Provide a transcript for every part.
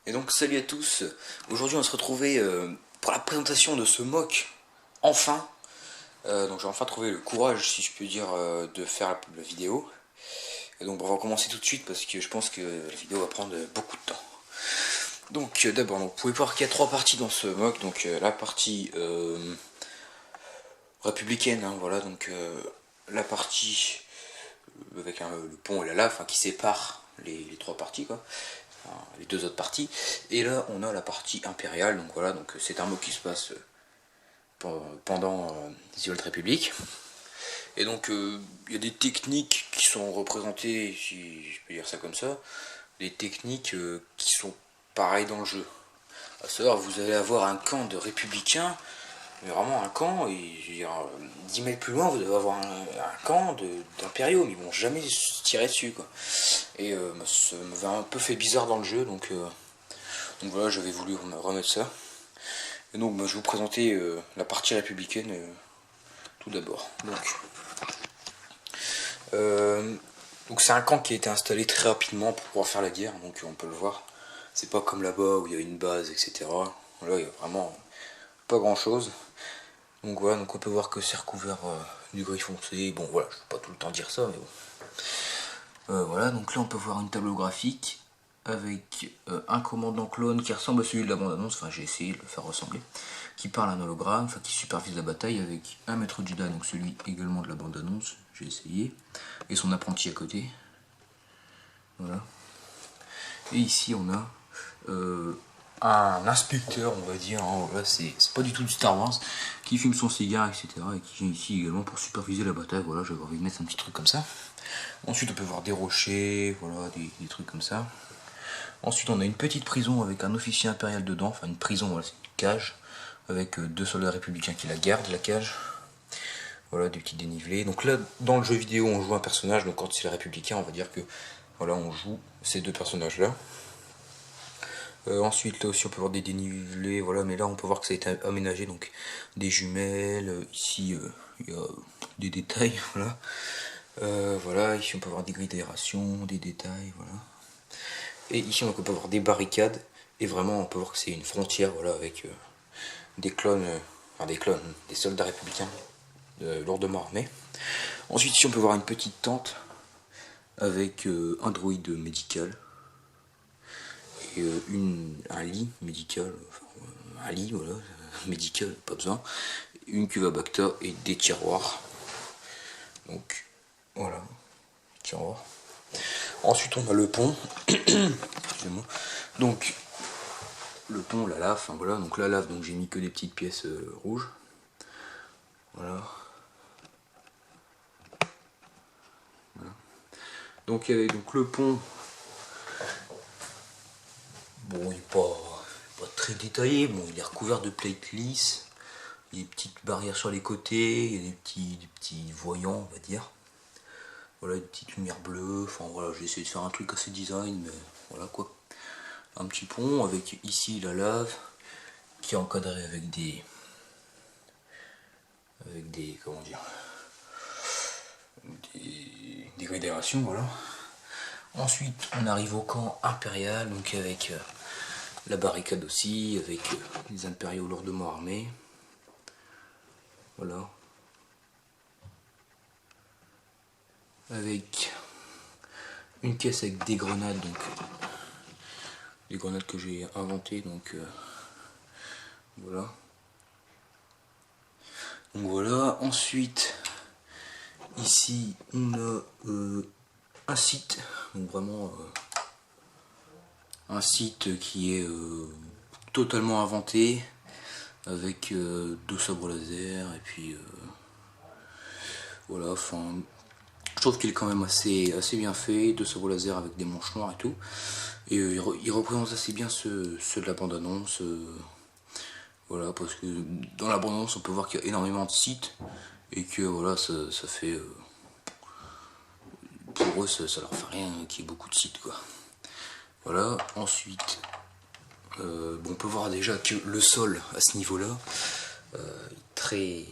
Et donc salut à tous, aujourd'hui on va se retrouver pour la présentation de ce mock, enfin. Donc j'ai enfin trouvé le courage, si je peux dire, de faire la vidéo. Et donc on va commencer tout de suite parce que je pense que la vidéo va prendre beaucoup de temps. Donc d'abord, vous pouvez voir qu'il y a trois parties dans ce mock. Donc la partie républicaine, hein, voilà, donc la partie avec le pont et la lave, enfin, qui sépare les trois parties, quoi. Enfin, les deux autres parties. Et là, on a la partie impériale. Donc voilà, donc c'est un mot qui se passe pendant les Hautes Républiques. Et donc il y a des techniques qui sont représentées, si je peux dire ça comme ça, des techniques qui sont pareilles dans le jeu. À savoir, vous allez avoir un camp de républicains, mais vraiment un camp, et je veux dire, 10 mètres plus loin, vous allez avoir un camp d'impériaux, mais ils vont jamais se tirer dessus, quoi. Et ça m'avait un peu fait bizarre dans le jeu, donc voilà, j'avais voulu remettre ça. Et donc, je vais vous présenter la partie républicaine tout d'abord. Donc c'est un camp qui a été installé très rapidement pour pouvoir faire la guerre, donc on peut le voir. C'est pas comme là-bas où il y a une base, etc. Là, il y a vraiment pas grand-chose. Donc voilà, donc on peut voir que c'est recouvert du gris foncé. Bon voilà, je vais pas tout le temps dire ça, mais bon. Voilà, donc là on peut voir une tableau graphique avec un commandant clone qui ressemble à celui de la bande-annonce, enfin j'ai essayé de le faire ressembler, qui parle à un hologramme, enfin qui supervise la bataille avec un maître Jedi, donc celui également de la bande-annonce, j'ai essayé, et son apprenti à côté. Voilà. Et ici on a un inspecteur, on va dire, hein, voilà, c'est pas du tout du Star Wars, qui fume son cigare, etc. et qui vient ici également pour superviser la bataille. Voilà, j'avais envie de mettre un petit truc comme ça. Ensuite on peut voir des rochers, voilà, des trucs comme ça. Ensuite on a une petite prison avec un officier impérial dedans, enfin une prison, voilà, c'est une cage, avec deux soldats républicains qui la gardent, la cage. Voilà, des petits dénivelés. Donc là, dans le jeu vidéo, on joue un personnage, donc quand c'est les républicains, on va dire que voilà, on joue ces deux personnages-là. Ensuite, là aussi, on peut voir des dénivelés, voilà, mais là, on peut voir que ça a été aménagé, donc des jumelles, ici, il y a des détails, voilà. Voilà, ici, on peut voir des grilles d'aération, des détails, voilà. Et ici, on peut voir des barricades, et vraiment, on peut voir que c'est une frontière, voilà, avec des clones, des soldats républicains lourdement armés. Ensuite, ici, on peut voir une petite tente avec un droïde médical et un lit médical, enfin, un lit, voilà, médical, pas besoin, une cuve à Bacta et des tiroirs. Donc, voilà, tiroirs. Ensuite, on a le pont. Excusez-moi. Donc, le pont, la lave, enfin voilà, donc la lave, donc j'ai mis que des petites pièces rouges. Voilà. Voilà. Donc, il y avait donc le pont. Bon, il n'est pas très détaillé, bon, il est recouvert de plates lisses. Il y a des petites barrières sur les côtés, il y a des petits voyants, on va dire. Voilà, des petites lumières bleues, enfin voilà, j'ai essayé de faire un truc assez design, mais voilà quoi. Un petit pont avec ici la lave, qui est encadrée avec comment dire, des grilles d'aération, voilà. Ensuite, on arrive au camp impérial, donc avec la barricade aussi, avec les impériaux lourdement armés. Voilà. Avec une caisse avec des grenades, donc des grenades que j'ai inventées, donc voilà. Donc voilà. Ensuite, ici, on a un site, donc vraiment un site qui est totalement inventé, avec deux sabres laser, et puis voilà, enfin, je trouve qu'il est quand même assez bien fait, deux sabres laser avec des manches noires et tout, et il représente assez bien ceux de la bande-annonce, voilà, parce que dans la bande-annonce on peut voir qu'il y a énormément de sites, et que voilà, ça fait, pour eux ça leur fait rien qu'il y ait beaucoup de sites, quoi. Voilà. Ensuite, bon, on peut voir déjà que le sol à ce niveau-là est très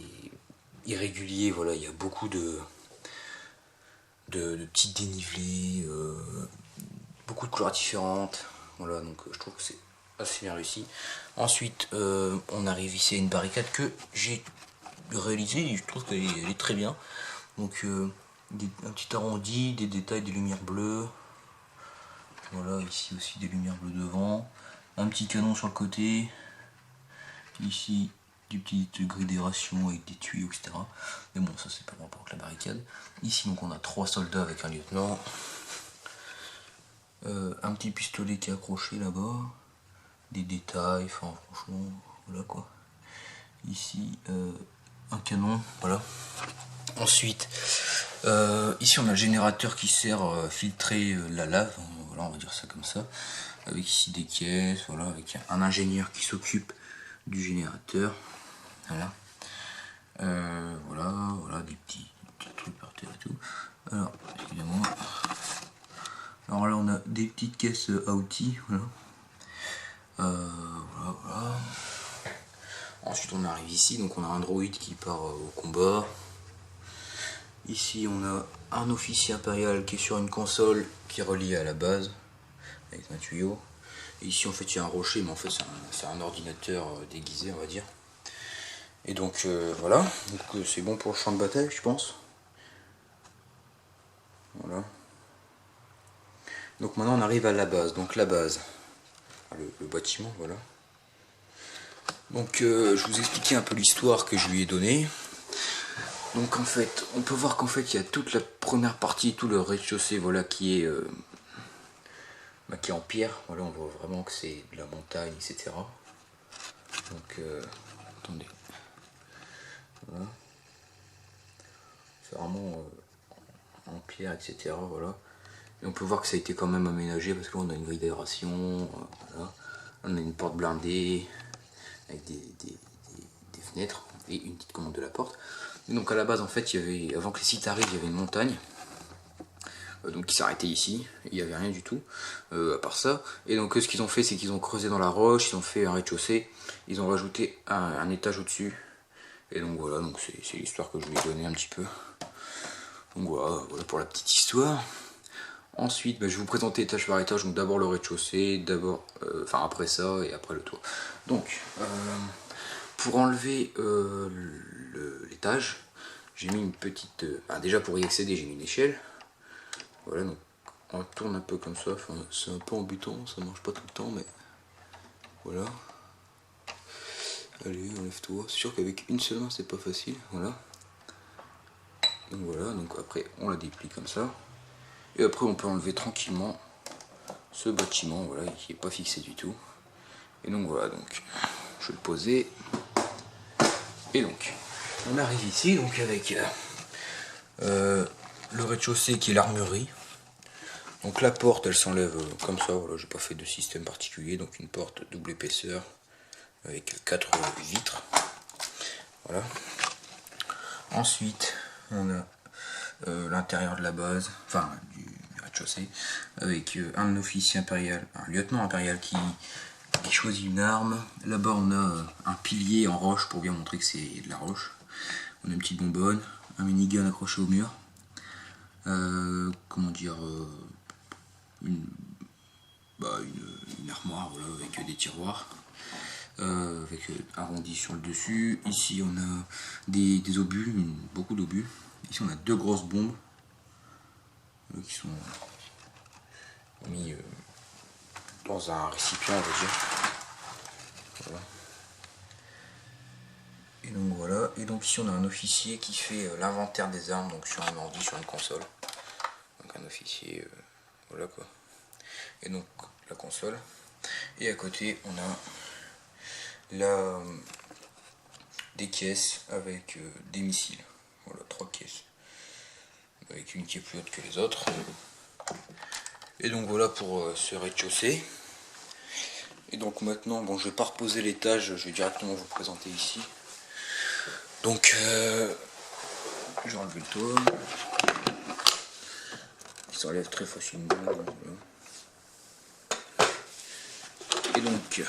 irrégulier. Voilà, il y a beaucoup de petits dénivelés, beaucoup de couleurs différentes. Voilà, donc je trouve que c'est assez bien réussi. Ensuite, on arrive ici à une barricade que j'ai réalisée et je trouve qu'elle est très bien. Donc, un petit arrondi, des détails, des lumières bleues. Voilà, ici aussi des lumières bleues devant. Un petit canon sur le côté. Ici, des petites grilles d'aération avec des tuyaux, etc. Mais bon, ça c'est pas rapport avec la barricade. Ici, donc on a 3 soldats avec un lieutenant. Un petit pistolet qui est accroché là-bas. Des détails, enfin franchement, voilà quoi. Ici, un canon, voilà. Ensuite, ici on a le générateur qui sert à filtrer la lave, voilà, on va dire ça comme ça. Avec ici des caisses, voilà, avec un ingénieur qui s'occupe du générateur. Voilà. Voilà, des petits trucs par terre et tout. Alors, excusez-moi. Alors là, on a des petites caisses à outils, voilà. Voilà. Ensuite, on arrive ici, donc on a un droïde qui part au combat. Ici, on a un officier impérial qui est sur une console qui est reliée à la base avec un tuyau. Et ici, en fait, il y a un rocher, mais en fait, c'est un ordinateur déguisé, on va dire. Et donc voilà, donc c'est bon pour le champ de bataille, je pense. Voilà. Donc maintenant on arrive à la base. Donc la base, le bâtiment, voilà. Donc je vous expliquais un peu l'histoire que je lui ai donnée. Donc en fait, on peut voir qu'en fait il y a toute la première partie, tout le rez-de-chaussée, voilà, qui est en pierre. Voilà, on voit vraiment que c'est de la montagne, etc. Donc attendez. Voilà. C'est vraiment en pierre, etc. Voilà. Et on peut voir que ça a été quand même aménagé parce que là on a une grille d'aération, voilà. On a une porte blindée avec des fenêtres et une petite commande de la porte. Et donc à la base en fait il y avait, avant que les sites arrivent, il y avait une montagne donc qui s'arrêtait ici, il n'y avait rien du tout à part ça. Et donc ce qu'ils ont fait, c'est qu'ils ont creusé dans la roche, ils ont fait un rez-de-chaussée, ils ont rajouté un étage au-dessus. Et donc voilà, donc c'est l'histoire que je lui ai donnée un petit peu. Donc voilà pour la petite histoire. Ensuite, je vais vous présenter étage par étage. Donc d'abord le rez-de-chaussée, après ça et après le toit. Donc, pour enlever l'étage, j'ai mis une petite. Déjà pour y accéder, j'ai mis une échelle. Voilà, donc on tourne un peu comme ça. Enfin, c'est un peu embêtant, ça marche pas tout le temps, mais voilà. Allez, enlève-toi. C'est sûr qu'avec une seule main, c'est pas facile. Voilà. Donc voilà, donc après on la déplie comme ça. Et après on peut enlever tranquillement ce bâtiment, voilà, qui n'est pas fixé du tout. Et donc voilà, donc je vais le poser. Et donc on arrive ici donc avec le rez-de-chaussée qui est l'armurerie. Donc la porte elle s'enlève comme ça, voilà, j'ai pas fait de système particulier, donc une porte double épaisseur avec 4 vitres. Voilà. Ensuite on a l'intérieur de la base, enfin du rez-de-chaussée, avec un officier impérial, un lieutenant impérial qui choisit une arme. Là-bas on a un pilier en roche pour bien montrer que c'est de la roche. On a une petite bonbonne, un minigun accroché au mur. Comment dire, une armoire, voilà, avec des tiroirs. Avec arrondi sur le dessus. Ici on a des obus, beaucoup d'obus. Ici on a 2 grosses bombes qui sont mis dans un récipient, on va dire. Voilà. Et donc voilà. Et donc ici on a un officier qui fait l'inventaire des armes, donc sur un ordi, sur une console. Donc un officier, voilà quoi. Et donc la console. Et à côté on a des caisses avec des missiles. Voilà, 3 caisses. Avec une qui est plus haute que les autres. Et donc voilà pour ce rez-de-chaussée. Et donc maintenant, bon, je vais pas reposer l'étage, je vais directement vous présenter ici. Donc, je vais enlever le toit. Il s'enlève très facilement. Voilà. Et donc,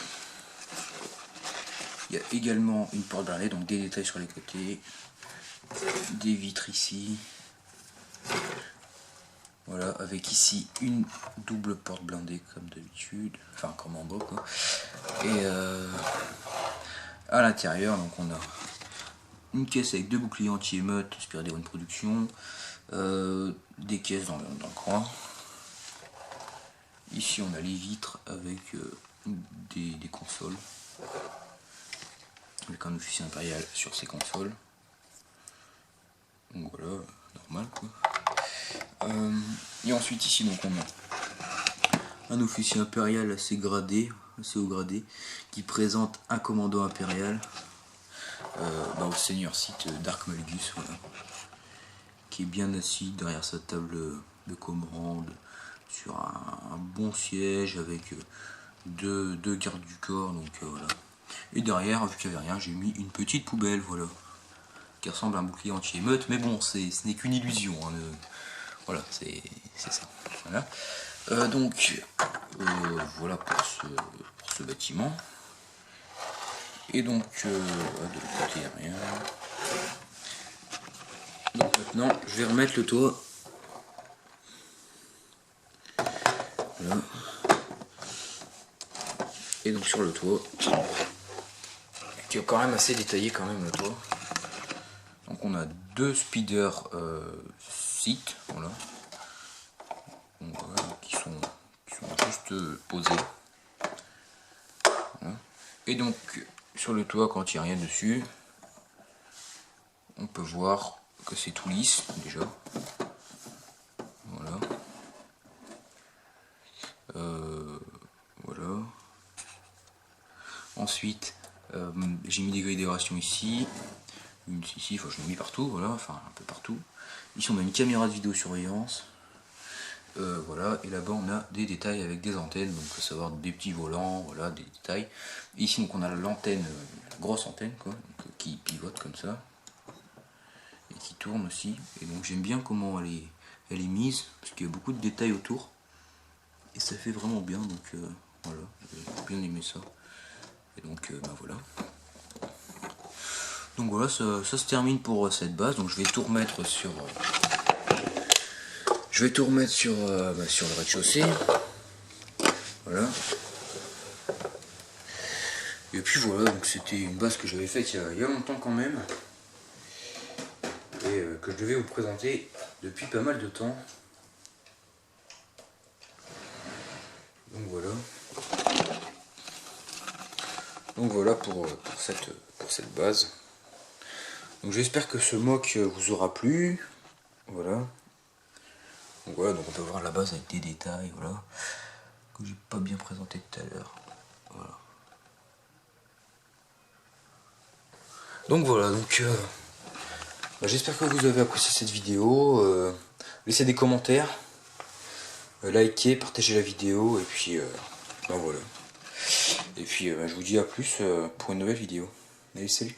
il y a également une porte blindée, donc des détails sur les côtés, des vitres ici. Voilà, avec ici une double porte blindée comme d'habitude, enfin comme en bas quoi. Et à l'intérieur, donc on a une caisse avec 2 boucliers anti-émeute inspirés d'Hero Production, des caisses dans le coin. Ici on a les vitres avec des consoles, avec un officier impérial sur ces consoles. Donc voilà, normal quoi. Et ensuite ici donc on a un officier impérial assez gradé, assez haut gradé, qui présente un commando impérial au seigneur site Dark Malgus, voilà, qui est bien assis derrière sa table de commande, sur un bon siège avec deux gardes du corps, donc voilà. Et derrière, vu qu'il n'y avait rien, j'ai mis une petite poubelle, voilà, qui ressemble à un bouclier anti-émeute, mais bon, ce n'est qu'une illusion, hein, voilà, c'est ça. Voilà. Donc, voilà pour ce bâtiment. Et donc, de l'autre côté, il n'y a rien. Donc maintenant, je vais remettre le toit. Voilà. Et donc sur le toit, qui est quand même assez détaillé quand même le toit. Donc on a 2 speeders site, voilà. Donc, voilà, qui sont juste posés. Voilà. Et donc sur le toit, quand il n'y a rien dessus, on peut voir que c'est tout lisse déjà. Voilà. Voilà. Ensuite, j'ai mis des grilles d'aération ici. Ici, je l'ai mis partout, voilà, enfin un peu partout. Ici, on a une caméra de vidéosurveillance. Voilà, et là-bas, on a des détails avec des antennes, donc faut savoir des petits volants, voilà, des détails. Et ici, donc, on a l'antenne, la grosse antenne, quoi, donc, qui pivote comme ça. Et qui tourne aussi. Et donc, j'aime bien comment elle est mise, parce qu'il y a beaucoup de détails autour. Et ça fait vraiment bien, donc voilà, j'ai bien aimé ça. Et donc, voilà. Donc voilà, ça se termine pour cette base. Donc je vais tout remettre sur sur le rez-de-chaussée. Voilà. Et puis voilà, donc c'était une base que j'avais faite il y a longtemps quand même. Et que je devais vous présenter depuis pas mal de temps. Donc voilà. Donc voilà pour cette base. Donc j'espère que ce mock vous aura plu. Voilà. Donc voilà, donc on peut voir la base avec des détails, voilà, que j'ai pas bien présenté tout à l'heure. Voilà. Donc voilà, donc j'espère que vous avez apprécié cette vidéo. Laissez des commentaires, likez, partagez la vidéo, et puis voilà. Et puis je vous dis à plus pour une nouvelle vidéo. Allez, salut!